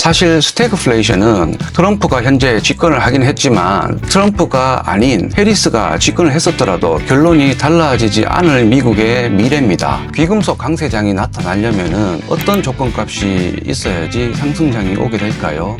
사실 스태그플레이션은 트럼프가 현재 집권을 하긴 했지만 트럼프가 아닌 해리스가 집권을 했었더라도 결론이 달라지지 않을 미국의 미래입니다. 귀금속 강세장이 나타나려면 어떤 조건값이 있어야지 상승장이 오게 될까요?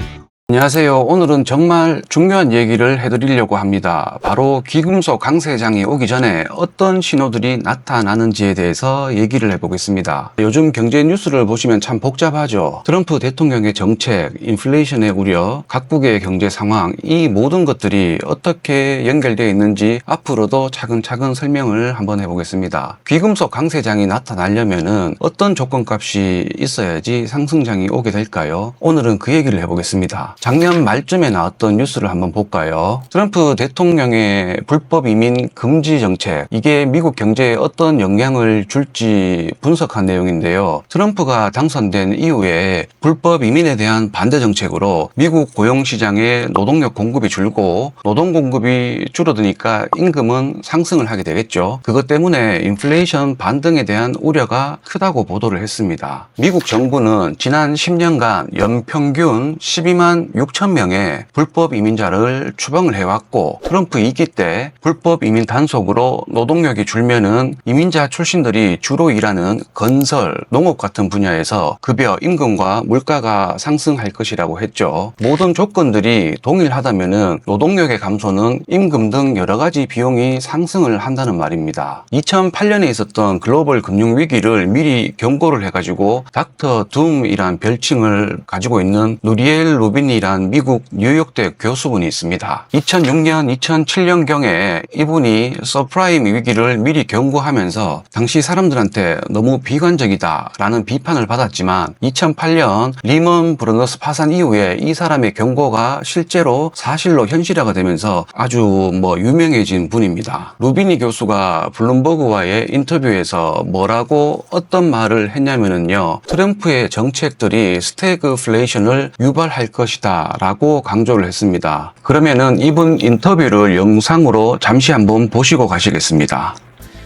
안녕하세요. 오늘은 정말 중요한 얘기를 해드리려고 합니다. 바로 귀금속 강세장이 오기 전에 어떤 신호들이 나타나는지에 대해서 얘기를 해보겠습니다. 요즘 경제 뉴스를 보시면 참 복잡하죠. 트럼프 대통령의 정책, 인플레이션의 우려, 각국의 경제 상황, 이 모든 것들이 어떻게 연결되어 있는지 앞으로도 차근차근 설명을 한번 해보겠습니다. 귀금속 강세장이 나타나려면 어떤 조건값이 있어야지 상승장이 오게 될까요? 오늘은 그 얘기를 해보겠습니다. 작년 말쯤에 나왔던 뉴스를 한번 볼까요? 트럼프 대통령의 불법 이민 금지 정책, 이게 미국 경제에 어떤 영향을 줄지 분석한 내용인데요. 트럼프가 당선된 이후에 불법 이민에 대한 반대 정책으로 미국 고용시장에 노동력 공급이 줄고 노동 공급이 줄어드니까 임금은 상승을 하게 되겠죠. 그것 때문에 인플레이션 반등에 대한 우려가 크다고 보도를 했습니다. 미국 정부는 지난 10년간 연평균 12만 6천 명의 불법 이민자를 추방을 해왔고, 트럼프 2기 때 불법 이민 단속으로 노동력이 줄면은 이민자 출신들이 주로 일하는 건설, 농업 같은 분야에서 급여, 임금과 물가가 상승할 것이라고 했죠. 모든 조건들이 동일하다면은 노동력의 감소는 임금 등 여러 가지 비용이 상승을 한다는 말입니다. 2008년에 있었던 글로벌 금융 위기를 미리 경고를 해가지고 닥터 둠이란 별칭을 가지고 있는 누리엘 루빈이란 미국 뉴욕대 교수분이 있습니다. 2006년, 2007년경에 이분이 서프라임 위기를 미리 경고하면서 당시 사람들한테 너무 비관적이다 라는 비판을 받았지만 2008년 리먼 브러더스 파산 이후에 이 사람의 경고가 실제로 사실로 현실화가 되면서 아주 유명해진 분입니다. 루비니 교수가 블룸버그와의 인터뷰에서 뭐라고 어떤 말을 했냐면요. 트럼프의 정책들이 스태그플레이션을 유발할 것이다 라고 강조를 했습니다. 그러면은 이분 인터뷰를 영상으로 잠시 한번 보시고 가시겠습니다.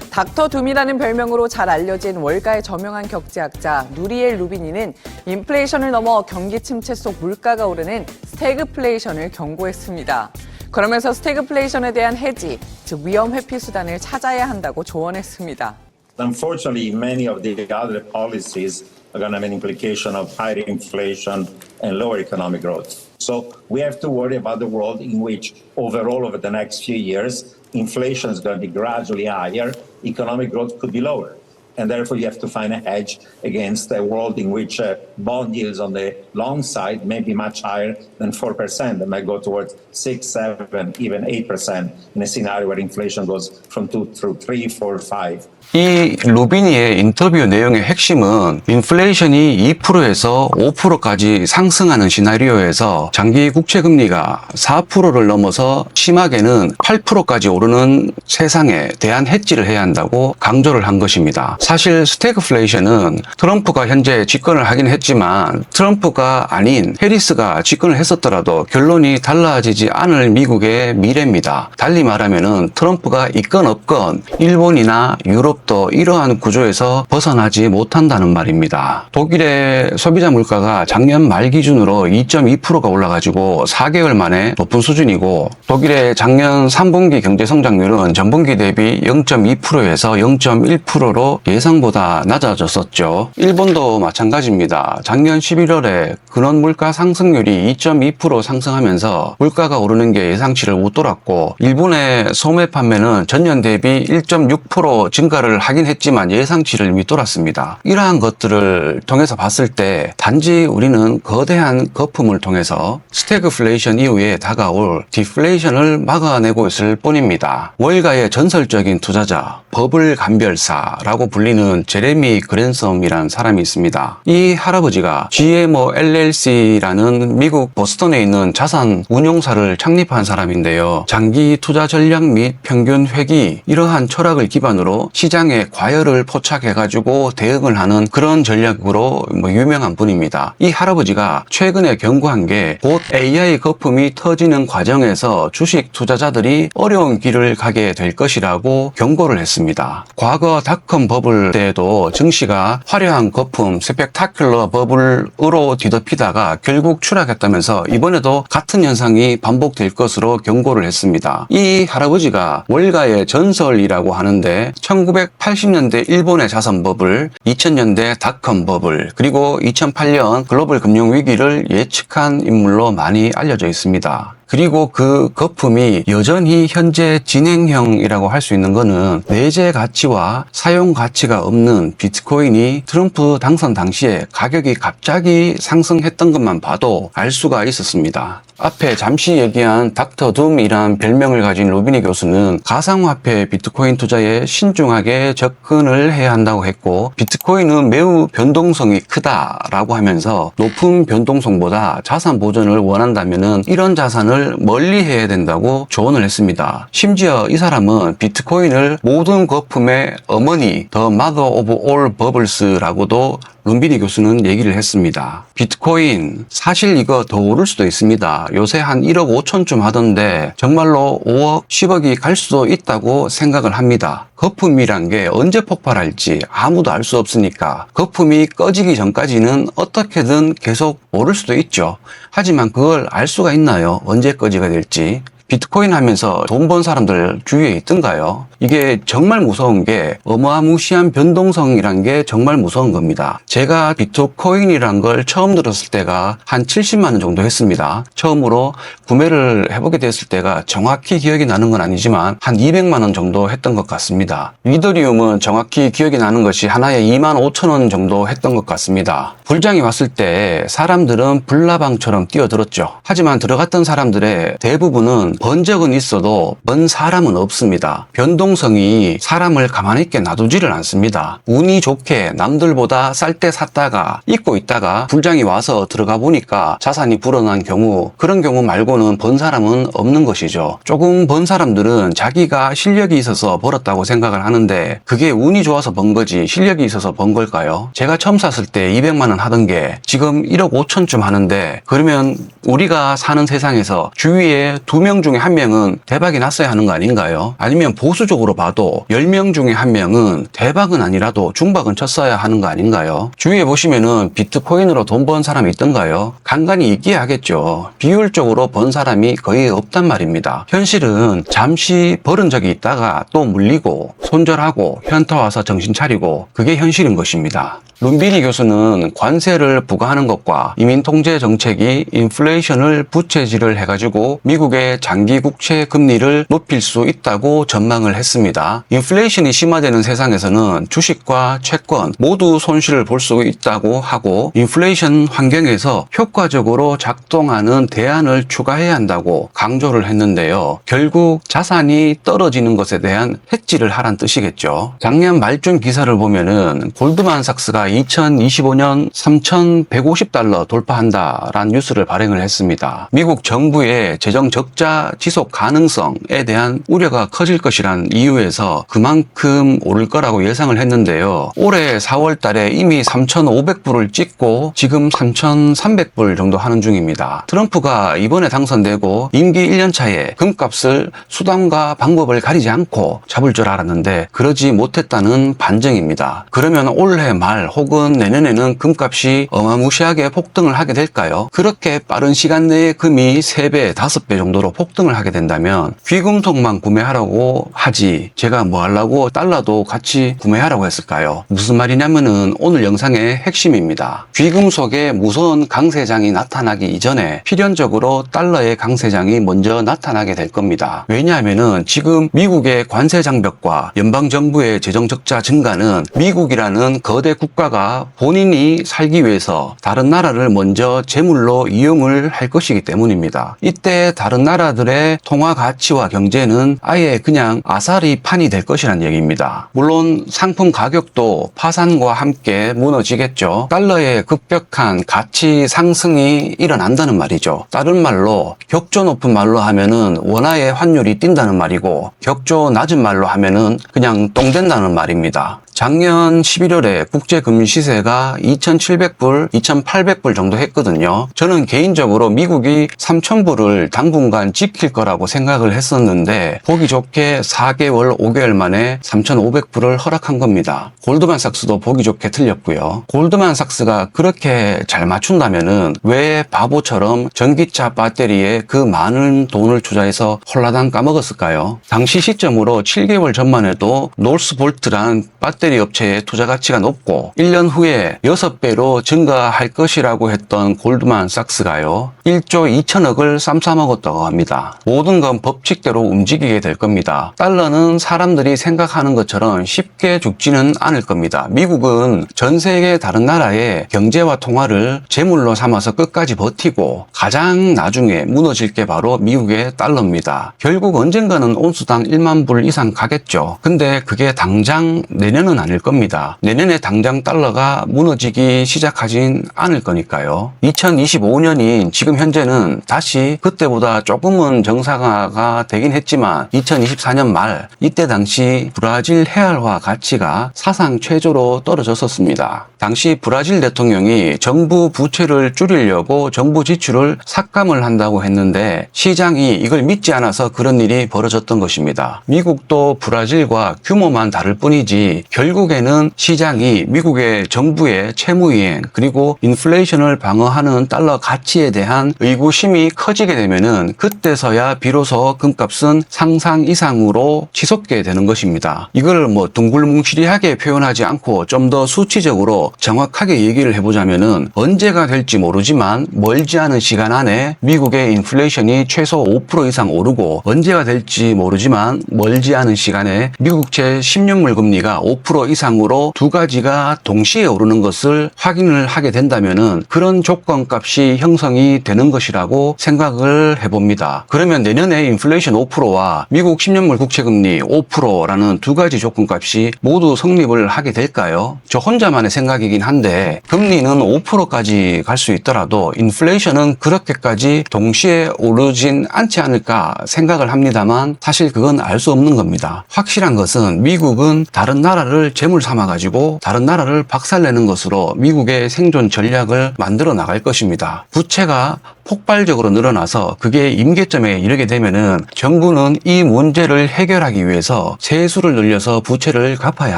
닥터 둠이라는 별명으로 잘 알려진 월가의 저명한 경제학자 누리엘 루비니는 인플레이션을 넘어 경기 침체 속 물가가 오르는 스태그플레이션을 경고했습니다. 그러면서 스태그플레이션에 대한 해지, 즉 위험 회피 수단을 찾아야 한다고 조언했습니다. Unfortunately, many of the other policies are going to have an implication of higher inflation and lower economic growth. So we have to worry about the world in which overall over the next few years, inflation is going to be gradually higher, economic growth could be lower. And therefore you have to find a hedge against a world in which bond yields on the long side may be much higher than 4%. They might go towards 6, 7, even 8% in a scenario where inflation goes from 2 through 3, 4, 5. 이 루비니의 인터뷰 내용의 핵심은 인플레이션이 2%에서 5%까지 상승하는 시나리오에서 장기 국채금리가 4%를 넘어서 심하게는 8%까지 오르는 세상에 대한 해지를 해야 한다고 강조를 한 것입니다. 사실 스태그플레이션은 트럼프가 현재 집권을 하긴 했지만 트럼프가 아닌 해리스가 집권을 했었더라도 결론이 달라지지 않을 미국의 미래입니다. 달리 말하면은 트럼프가 있건 없건 일본이나 유럽도 이러한 구조에서 벗어나지 못한다는 말입니다. 독일의 소비자 물가가 작년 말 기준으로 2.2%가 올라가지고 4개월 만에 높은 수준이고, 독일의 작년 3분기 경제 성장률은 전분기 대비 0.2%에서 0.1%로 예상보다 낮아졌었죠. 일본도 마찬가지입니다. 작년 11월에 근원 물가 상승률이 2.2% 상승하면서 물가가 오르는 게 예상치를 웃돌았고, 일본의 소매 판매는 전년 대비 1.6% 증가를 하긴 했지만 예상치를 밑돌았습니다. 이러한 것들을 통해서 봤을 때 단지 우리는 거대한 거품을 통해서 스태그플레이션 이후에 다가올 디플레이션을 막아내고 있을 뿐입니다. 월가의 전설적인 투자자, 버블 감별사라고 불리는 제레미 그랜섬이라는 사람이 있습니다. 이 할아버지가 GMO LLC라는 미국 보스턴에 있는 자산 운용사를 창립한 사람인데요. 장기 투자 전략 및 평균 회귀, 이러한 철학을 기반으로 시장에 과열을 포착해가지고 대응을 하는 그런 전략으로 유명한 분입니다. 이 할아버지가 최근에 경고한 게 곧 AI 거품이 터지는 과정에서 주식 투자자들이 어려운 길을 가게 될 것이라고 경고를 했습니다. 과거 닷컴 버블 버블 때에도 증시가 화려한 거품, 스펙타큘러 버블으로 뒤덮이다가 결국 추락했다면서 이번에도 같은 현상이 반복될 것으로 경고를 했습니다. 이 할아버지가 월가의 전설이라고 하는데 1980년대 일본의 자산 버블, 2000년대 닷컴 버블, 그리고 2008년 글로벌 금융 위기를 예측한 인물로 많이 알려져 있습니다. 그리고 그 거품이 여전히 현재 진행형이라고 할 수 있는 거는 내재 가치와 사용 가치가 없는 비트코인이 트럼프 당선 당시에 가격이 갑자기 상승했던 것만 봐도 알 수가 있었습니다. 앞에 잠시 얘기한 닥터 둠이란 별명을 가진 루비니 교수는 가상화폐 비트코인 투자에 신중하게 접근을 해야 한다고 했고, 비트코인은 매우 변동성이 크다라고 하면서 높은 변동성보다 자산 보존을 원한다면은 이런 자산을 멀리 해야 된다고 조언을 했습니다. 심지어 이 사람은 비트코인을 모든 거품의 어머니, The Mother of All Bubbles라고도 룸비니 교수는 얘기를 했습니다. 비트코인 사실 이거 더 오를 수도 있습니다. 요새 한 1억 5천쯤 하던데 정말로 5억, 10억이 갈 수도 있다고 생각을 합니다. 거품이란 게 언제 폭발할지 아무도 알 수 없으니까 거품이 꺼지기 전까지는 어떻게든 계속 오를 수도 있죠. 하지만 그걸 알 수가 있나요? 언제 꺼지게 될지. 비트코인 하면서 돈 번 사람들 주위에 있던가요? 이게 정말 무서운 게 어마무시한 변동성이란 게 정말 무서운 겁니다. 제가 비트코인이란 걸 처음 들었을 때가 한 70만 원 정도 했습니다. 처음으로 구매를 해보게 됐을 때가 정확히 기억이 나는 건 아니지만 한 200만 원 정도 했던 것 같습니다. 이더리움은 정확히 기억이 나는 것이 하나에 2만 5천 원 정도 했던 것 같습니다. 불장이 왔을 때 사람들은 불나방처럼 뛰어들었죠. 하지만 들어갔던 사람들의 대부분은 번 적은 있어도 번 사람은 없습니다. 변동성이 사람을 가만히 있게 놔두지를 않습니다. 운이 좋게 남들보다 쌀 때 샀다가 잊고 있다가 불장이 와서 들어가 보니까 자산이 불어난 경우, 그런 경우 말고는 번 사람은 없는 것이죠. 조금 번 사람들은 자기가 실력이 있어서 벌었다고 생각을 하는데 그게 운이 좋아서 번 거지 실력이 있어서 번 걸까요? 제가 처음 샀을 때 200만 원 하던 게 지금 1억 5천쯤 하는데, 그러면 우리가 사는 세상에서 주위에 2명 중에 1명은 대박이 났어야 하는 거 아닌가요? 아니면 보수적으로 봐도 10명 중에 1명은 대박은 아니라도 중박은 쳤어야 하는 거 아닌가요? 주위에 보시면은 비트코인으로 돈 번 사람이 있던가요? 간간히 있기야 하겠죠. 비율적으로 번 사람이 거의 없단 말입니다. 현실은 잠시 벌은 적이 있다가 또 물리고 손절하고 현타 와서 정신 차리고, 그게 현실인 것입니다. 룸비니 교수는 관세를 부과하는 것과 이민 통제 정책이 인플레이션을 부채질을 해가지고 미국의 장기 국채 금리를 높일 수 있다고 전망을 했습니다. 인플레이션이 심화되는 세상에서는 주식과 채권 모두 손실을 볼 수 있다고 하고, 인플레이션 환경에서 효과적으로 작동하는 대안을 추가해야 한다고 강조를 했는데요. 결국 자산이 떨어지는 것에 대한 해지를 하란 뜻이겠죠. 작년 말쯤 기사를 보면은 골드만삭스가 2025년 3,150달러 돌파한다라는 뉴스를 발행을 했습니다. 미국 정부의 재정 적자 지속 가능성에 대한 우려가 커질 것이란 이유에서 그만큼 오를 거라고 예상을 했는데요. 올해 4월 달에 이미 3,500불을 찍고 지금 3,300불 정도 하는 중입니다. 트럼프가 이번에 당선되고 임기 1년 차에 금값을 수단과 방법을 가리지 않고 잡을 줄 알았는데 그러지 못했다는 반증입니다. 그러면 올해 말 혹은 내년에는 금값이 어마무시하게 폭등을 하게 될까요? 그렇게 빠른 시간 내에 금이 3배, 5배 정도로 폭등을 하게 된다면 귀금속만 구매하라고 하지 제가 뭐 하려고 달러도 같이 구매하라고 했을까요? 무슨 말이냐면은 오늘 영상의 핵심입니다. 귀금속의 무서운 강세장이 나타나기 이전에 필연적으로 달러의 강세장이 먼저 나타나게 될 겁니다. 왜냐하면은 지금 미국의 관세 장벽과 연방정부의 재정 적자 증가는 미국이라는 거대 국가가 본인이 살기 위해서 다른 나라를 먼저 제물로 이용을 할 것이기 때문입니다. 이때 다른 나라들의 통화 가치와 경제는 아예 그냥 아사리 판이 될 것이란 얘기입니다. 물론 상품 가격도 파산과 함께 무너지겠죠. 달러의 급격한 가치 상승이 일어난다는 말이죠. 다른 말로 격조 높은 말로 하면은 원화의 환율이 뛴다는 말이고, 격조 낮은 말로 하면은 그냥 똥 된다는 말입니다. 작년 11월에 국제금리 시세가 2,700불, 2,800불 정도 했거든요. 저는 개인적으로 미국이 3,000불을 당분간 지킬 거라고 생각을 했었는데 보기 좋게 4개월, 5개월 만에 3,500불을 허락한 겁니다. 골드만삭스도 보기 좋게 틀렸고요. 골드만삭스가 그렇게 잘 맞춘다면은 왜 바보처럼 전기차 배터리에 그 많은 돈을 투자해서 홀라당 까먹었을까요? 당시 시점으로 7개월 전만 해도 노스볼트란 배터리 업체의 투자 가치가 높고 1년 후에 6배로 증가할 것이라고 했던 골드만삭스가요 1조 2천억을 쌈싸먹었다고 합니다. 모든 건 법칙대로 움직이게 될 겁니다. 달러는 사람들이 생각하는 것처럼 쉽게 죽지는 않을 겁니다. 미국은 전 세계 다른 나라의 경제와 통화를 제물로 삼아서 끝까지 버티고 가장 나중에 무너질 게 바로 미국의 달러입니다. 결국 언젠가는 온수당 1만 불 이상 가겠죠. 근데 그게 당장 내년은 아닐 겁니다. 내년에 당장 달러가 무너지기 시작하진 않을 거니까요. 2025년인 지금 현재는 다시 그때보다 조금은 정상화가 되긴 했지만 2024년 말 이때 당시 브라질 헤알화 가치가 사상 최저로 떨어졌었습니다. 당시 브라질 대통령이 정부 부채를 줄이려고 정부 지출을 삭감을 한다고 했는데 시장이 이걸 믿지 않아서 그런 일이 벌어졌던 것입니다. 미국도 브라질과 규모만 다를 뿐이지 결국에는 시장이 미국의 정부의 채무이행 그리고 인플레이션을 방어하는 달러 가치에 대한 의구심이 커지게 되면은 그때서야 비로소 금값은 상상 이상으로 치솟게 되는 것입니다. 이걸 뭐 둥글뭉실하게 표현하지 않고 좀 더 수치적으로 정확하게 얘기를 해보자면은 언제가 될지 모르지만 멀지 않은 시간 안에 미국의 인플레이션이 최소 5% 이상 오르고 언제가 될지 모르지만 멀지 않은 시간에 미국채 10년물 금리가 5% 이상으로 두 가지가 동시에 오르는 것을 확인을 하게 된다면은 그런 조건값이 형성이 되는 것이라고 생각을 해봅니다. 그러면 내년에 인플레이션 5%와 미국 10년물 국채금리 5%라는 두 가지 조건값이 모두 성립을 하게 될까요? 저 혼자만의 생각이긴 한데 금리는 5%까지 갈 수 있더라도 인플레이션은 그렇게까지 동시에 오르진 않지 않을까 생각을 합니다만 사실 그건 알 수 없는 겁니다. 확실한 것은 미국은 다른 나라를 재물 삼아가지고 다른 나라를 박살내는 것으로 미국의 생존 전략을 만들어 나갈 것입니다. 부채가 폭발적으로 늘어나서 그게 임계점에 이르게 되면은 정부는 이 문제를 해결하기 위해서 세수를 늘려서 부채를 갚아야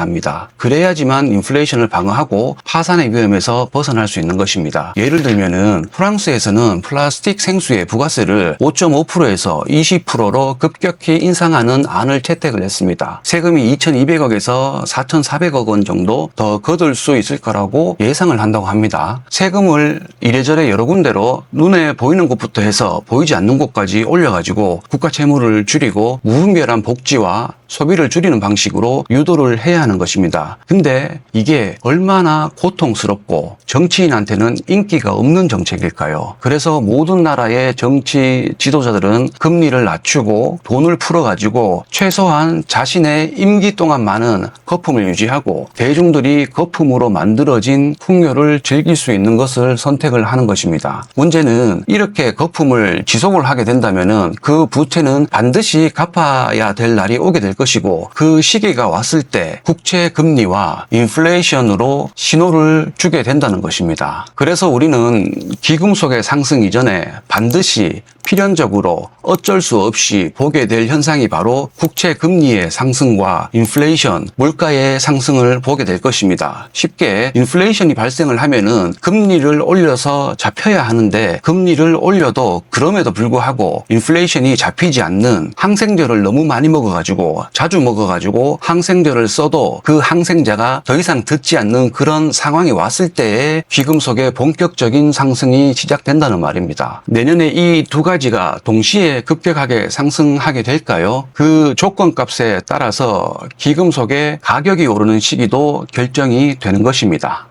합니다. 그래야지만 인플레이션을 방어하고 파산의 위험에서 벗어날 수 있는 것입니다. 예를 들면은 프랑스에서는 플라스틱 생수의 부가세를 5.5%에서 20%로 급격히 인상하는 안을 채택을 했습니다. 세금이 2,200억에서 4,400억 원 정도 더 거둘 수 있을 거라고 예상을 한다고 합니다. 세금을 이래저래 여러 군데로 눈에 보이는 곳부터 해서 보이지 않는 곳까지 올려가지고 국가 채무를 줄이고 무분별한 복지와 소비를 줄이는 방식으로 유도를 해야 하는 것입니다. 근데 이게 얼마나 고통스럽고 정치인한테는 인기가 없는 정책일까요? 그래서 모든 나라의 정치 지도자들은 금리를 낮추고 돈을 풀어가지고 최소한 자신의 임기 동안만은 거품을 유지하고 대중들이 거품으로 만들어진 풍요를 즐길 수 있는 것을 선택을 하는 것입니다. 문제는 이렇게 거품을 지속을 하게 된다면은 그 부채는 반드시 갚아야 될 날이 오게 될 것이고 그 시기가 왔을 때 국채 금리와 인플레이션으로 신호를 주게 된다는 것입니다. 그래서 우리는 귀금속의 상승 이전에 반드시 필연적으로 어쩔 수 없이 보게 될 현상이 바로 국채 금리의 상승과 인플레이션, 물가의 상승을 보게 될 것입니다. 쉽게 인플레이션이 발생을 하면은 금리를 올려서 잡혀야 하는데 금리를 올려도 그럼에도 불구하고 인플레이션이 잡히지 않는 항생제를 너무 많이 먹어가지고 자주 먹어가지고 항생제를 써도 그 항생제가 더 이상 듣지 않는 그런 상황이 왔을 때에 귀금속의 본격적인 상승이 시작된다는 말입니다. 내년에 이 두 가지가 동시에 급격하게 상승하게 될까요? 그 조건값에 따라서 귀금속의 가격이 오르는 시기도 결정이 되는 것입니다.